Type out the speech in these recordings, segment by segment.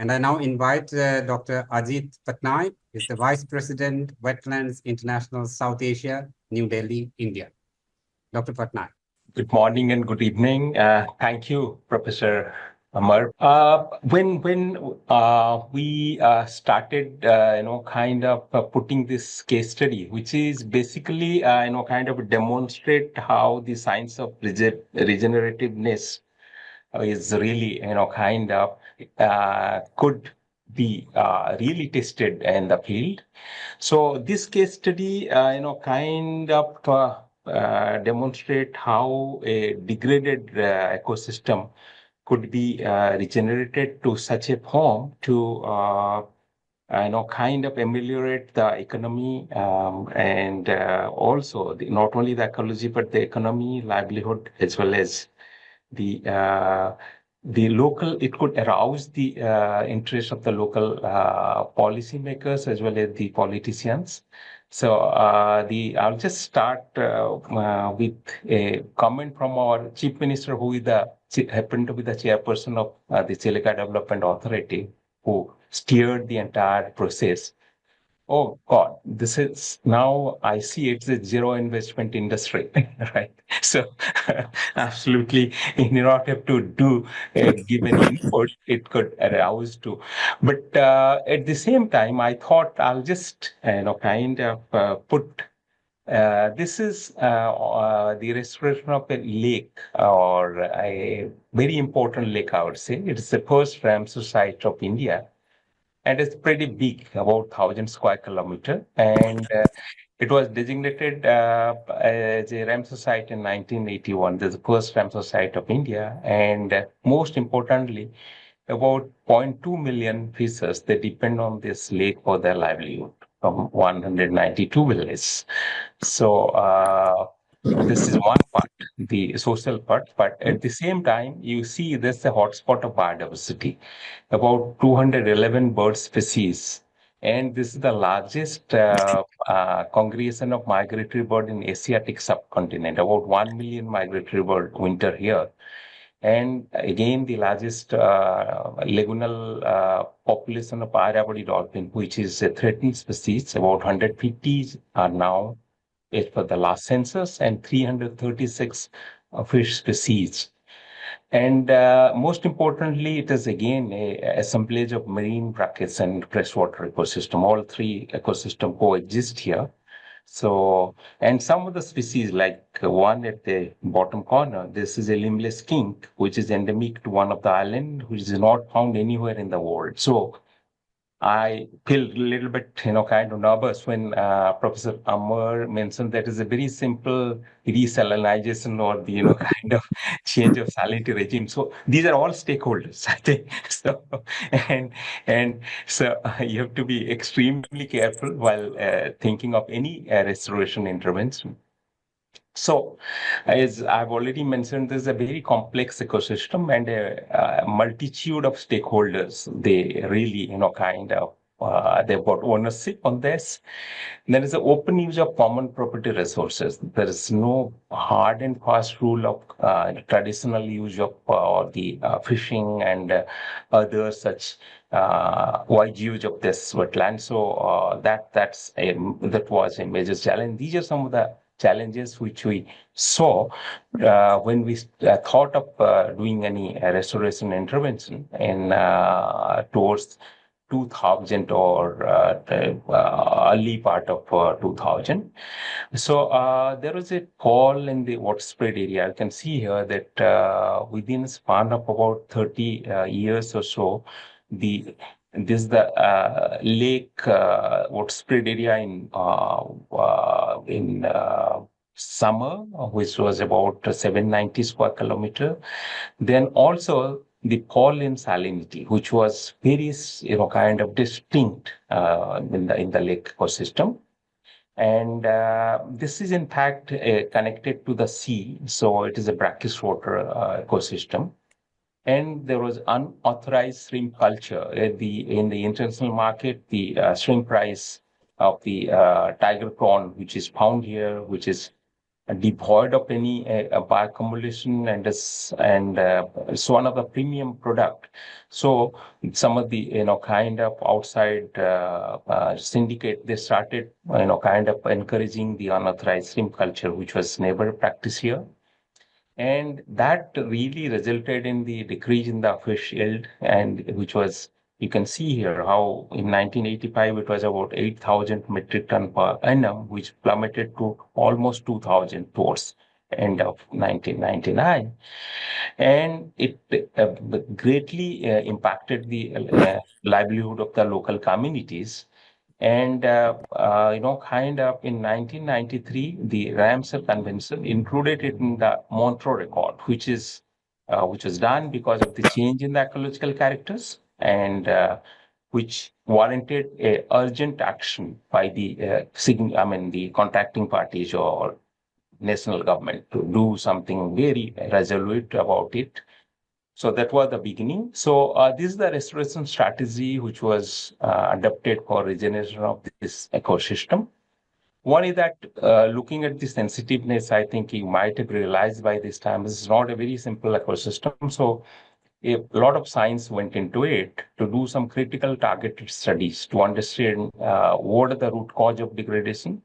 And I now invite Dr. Ajit Pattnik, is the Vice President, Wetlands International South Asia, New Delhi, India. Dr. Pattnik. Good morning and good evening. Thank you, Professor Amar. When we started, kind of putting this case study, which is basically, kind of demonstrate how the science of regenerativeness is really, kind of could be really tested in the field. So this case study, kind of demonstrate how a degraded ecosystem could be regenerated to such a form to kind of ameliorate the economy and also not only the ecology but the economy, livelihood, as well as the local. It could arouse the interest of the local policymakers as well as the politicians. So I'll just start with a comment from our chief minister, who is happened to be the chairperson of the Chilika Development Authority, who steered the entire process. Oh God, this is now I see it's a zero investment industry, right? So absolutely, you do not have to give any input. It could arouse to, but at the same time, I thought I'll just kind of put. This is the restoration of a lake, or a very important lake, I would say. It's the first Ramsar site of India, and it's pretty big, about 1,000 square kilometer. And it was designated as a Ramsar site in 1981. This is the first Ramsar site of India. And most importantly, about 0.2 million fishers, they depend on this lake for their livelihood from 192 villages. So this is one part, the social part, but at the same time, you see there's a hotspot of biodiversity, about 211 bird species. And this is the largest congregation of migratory bird in Asiatic subcontinent, about 1 million migratory bird winter here. And again, the largest lagoonal population of Arabadi dolphin, which is a threatened species, about 150 are now as per the last census, and 336 fish species. And most importantly, it is again a assemblage of marine brackets and freshwater ecosystem. All three ecosystem coexist here. So, and some of the species, like one at the bottom corner, this is a limbless skink, which is endemic to one of the island, which is not found anywhere in the world. So I feel a little bit, kind of nervous when Professor Amar mentioned that is a very simple desalinization or the, kind of change of salinity regime. So these are all stakeholders, I think. So, and and so you have to be extremely careful while thinking of any restoration intervention. So, as I've already mentioned, this is a very complex ecosystem and a multitude of stakeholders. They really, kind of, they've got ownership on this. There is an open use of common property resources. There is no hard and fast rule of traditional use of the fishing and other such wide use of this wetland. So that was a major challenge. These are some of the challenges which we saw when we thought of doing any restoration intervention in towards 2000 or early part of 2000. So there was a fall in the water spread area. You can see here that within a span of about 30 years or so, the this is the lake water spread area in summer, which was about 790 square kilometer. Then also the fall in salinity, which was very, kind of distinct in the lake ecosystem. And this is in fact connected to the sea, so it is a brackish water ecosystem. And there was unauthorized shrimp culture in the international market. The shrimp price of the tiger prawn, which is found here, which is devoid of any bioaccumulation, and it's one of the premium product. So some of the kind of outside syndicate, they started kind of encouraging the unauthorized shrimp culture, which was never practiced here. And that really resulted in the decrease in the fish yield, and which was, you can see here how in 1985 it was about 8,000 metric ton per annum, which plummeted to almost 2,000 towards end of 1999. And it greatly impacted the livelihood of the local communities. And kind of in 1993, the Ramsar Convention included it in the Montreux Record, which was done because of the change in the ecological characters, and which warranted a urgent action by the contracting parties or national government to do something very resolute about it. So that was the beginning. So this is the restoration strategy which was adopted for regeneration of this ecosystem. One is that looking at the sensitiveness, I think you might have realized by this time, this is not a very simple ecosystem. So a lot of science went into it to do some critical targeted studies to understand what are the root cause of degradation.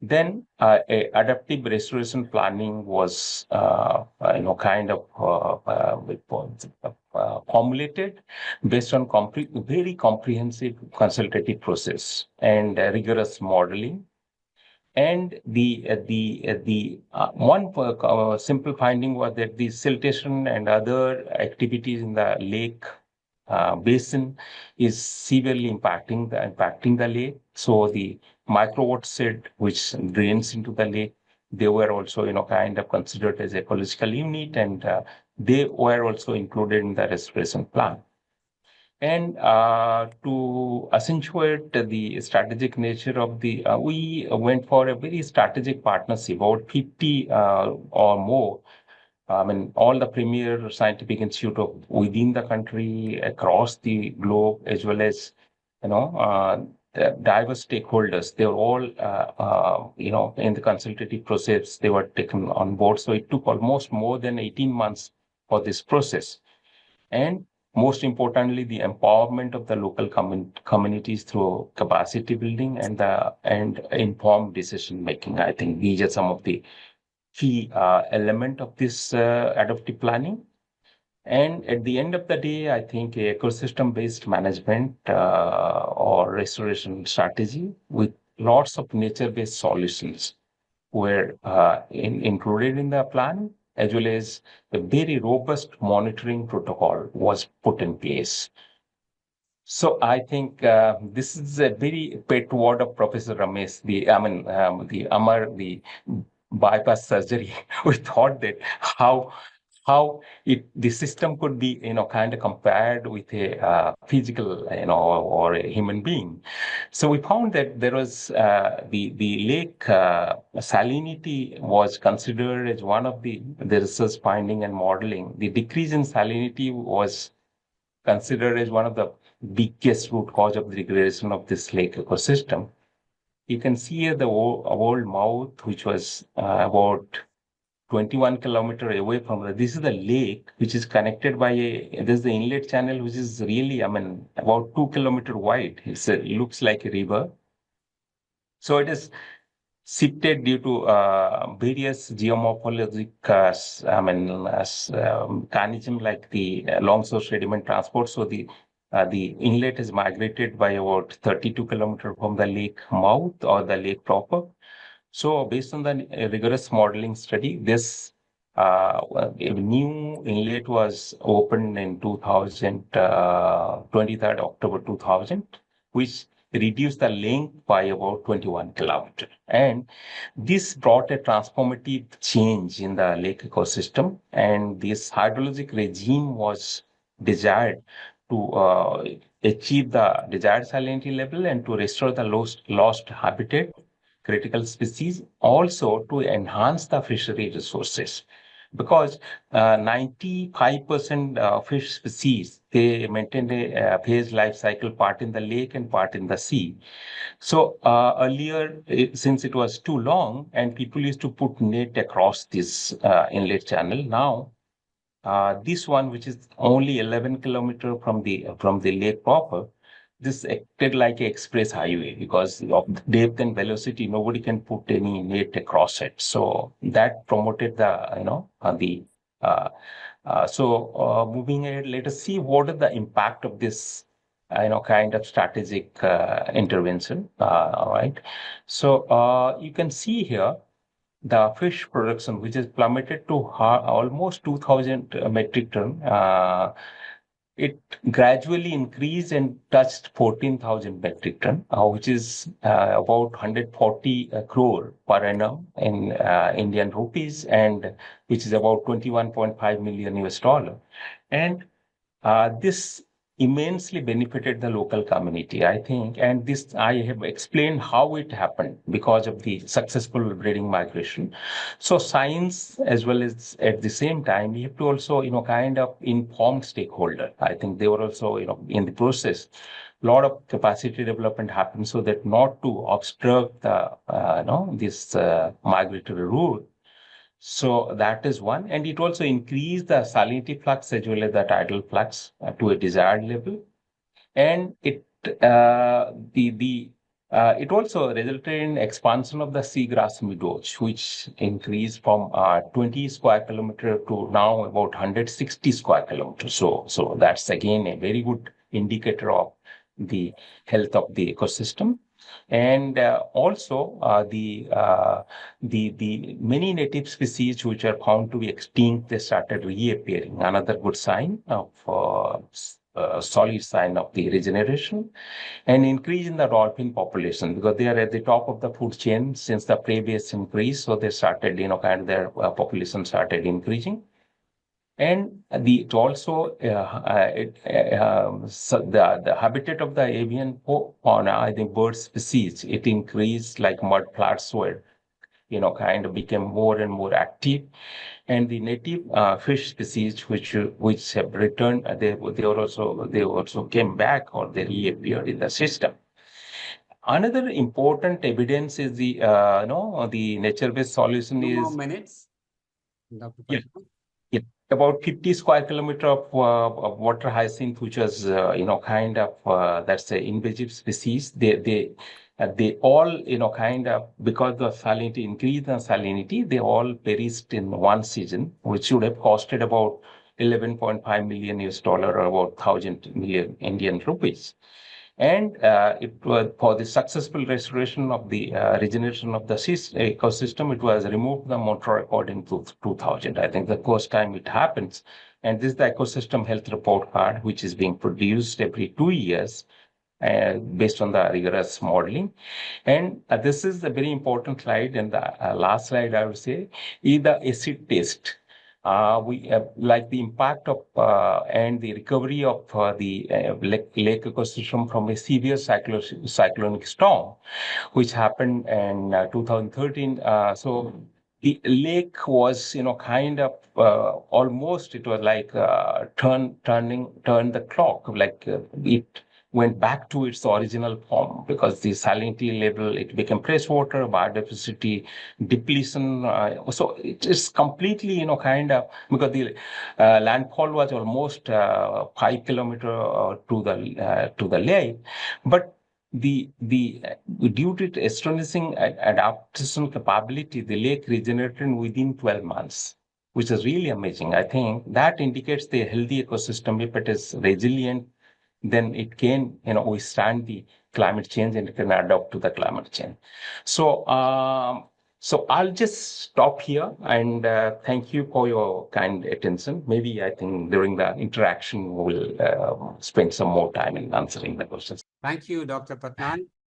Then adaptive restoration planning was, kind of formulated based on very comprehensive consultative process and rigorous modeling. And the one simple finding was that the siltation and other activities in the lake basin is severely impacting the lake. So the microwatt shed, which drains into the lake, they were also kind of considered as ecological unit, and they were also included in the restoration plan. And to accentuate the strategic nature of we went for a very strategic partnership, about 50 or more. I mean, all the premier scientific institute of within the country, across the globe, as well as, the diverse stakeholders. They were all, in the consultative process, they were taken on board. So it took almost more than 18 months for this process. And most importantly, the empowerment of the local communities through capacity building and informed decision making. I think these are some of the key element of this adaptive planning. And at the end of the day, I think ecosystem-based management or restoration strategy with lots of nature-based solutions were included in the plan, as well as a very robust monitoring protocol was put in place. So I think this is a very pet word of Professor Ramesh, the Amar, the bypass surgery. We thought that how the system could be kind of compared with a physical or a human being. So we found that there was the lake salinity was considered as one of the research finding and modeling. The decrease in salinity was considered as one of the biggest root cause of the degradation of this lake ecosystem. You can see here the old mouth, which was about 21 kilometer away from this is the lake, which is connected by there's the inlet channel, which is really, about 2 kilometer wide. It looks like a river. So it is shifted due to various geomorphologic mechanism, like the long-shore sediment transport. So the inlet is migrated by about 32 kilometers from the lake mouth or the lake proper. So based on the rigorous modeling study, this a new inlet was opened in 23rd October 2000, which reduced the length by about 21 kilometers. And this brought a transformative change in the lake ecosystem. And this hydrologic regime was desired to achieve the desired salinity level and to restore the lost habitat, critical species, also to enhance the fishery resources. because 95% fish species, they maintain a phase life cycle, part in the lake and part in the sea. So earlier, since it was too long and people used to put net across this inlet channel, now this one, which is only 11 kilometer from the lake proper, this acted like an express highway because of the depth and velocity. Nobody can put any net across it. So that promoted the, the. Moving ahead, let us see what is the impact of this, kind of strategic intervention. All right. So you can see here the fish production, which is plummeted to almost 2,000 metric ton. It gradually increased and touched 14,000 metric ton, which is about 140 crore per annum in Indian rupees, and which is about 21.5 million US dollar. And this immensely benefited the local community, I think. And this, I have explained how it happened because of the successful breeding migration. So science, as well as at the same time, you have to also, kind of inform stakeholder. I think they were also, in the process, a lot of capacity development happened so that not to obstruct the, this migratory route. So that is one, and it also increased the salinity flux as well as the tidal flux to a desired level, and it also resulted in expansion of the seagrass meadows, which increased from 20 square kilometer to now about 160 square kilometers. So that's again a very good indicator of the health of the ecosystem. And also the many native species which are found to be extinct, they started reappearing. Another good sign of solid sign of the regeneration. And increase in the dolphin population, because they are at the top of the food chain since the prey base increased. So they started, kind of their population started increasing. And it also so the habitat of the avian fauna, I think bird species, it increased like mud flats were, kind of became more and more active. And the native fish species which have returned, they also came back, or they reappeared in the system. Another important evidence is the nature-based solution 2 more is minutes, Dr. yeah, Pattnik. yeah, about 50 square kilometer of water hyacinth, which was kind of that's an invasive species. They all, kind of, because the salinity increased in salinity, they all perished in one season, which should have costed about 11.5 million US dollar, or about 1,000 million Indian rupees. And it was for the successful restoration of the regeneration of the ecosystem. It was removed the motor record in 2000. I think the first time it happens. And this is the ecosystem health report card, which is being produced every 2 years based on the rigorous modeling. And this is a very important slide. And the last slide, I would say, is the acid test. We like the impact of and the recovery of the lake ecosystem from a severe cyclonic storm, which happened in 2013. So the lake was, kind of almost, it was like turn the clock, like it went back to its original form, because the salinity level, it became freshwater, biodiversity depletion. So it is completely, because the landfall was almost 5 kilometer to the lake, but the due to its astonishing adaptation capability, the lake regenerated within 12 months, which is really amazing. I think that indicates the healthy ecosystem. If it is resilient, then it can, withstand the climate change, and it can adapt to the climate change. So I'll just stop here, and thank you for your kind attention. Maybe I think during the interaction we'll spend some more time in answering the questions. Thank you, Dr. Pattnik.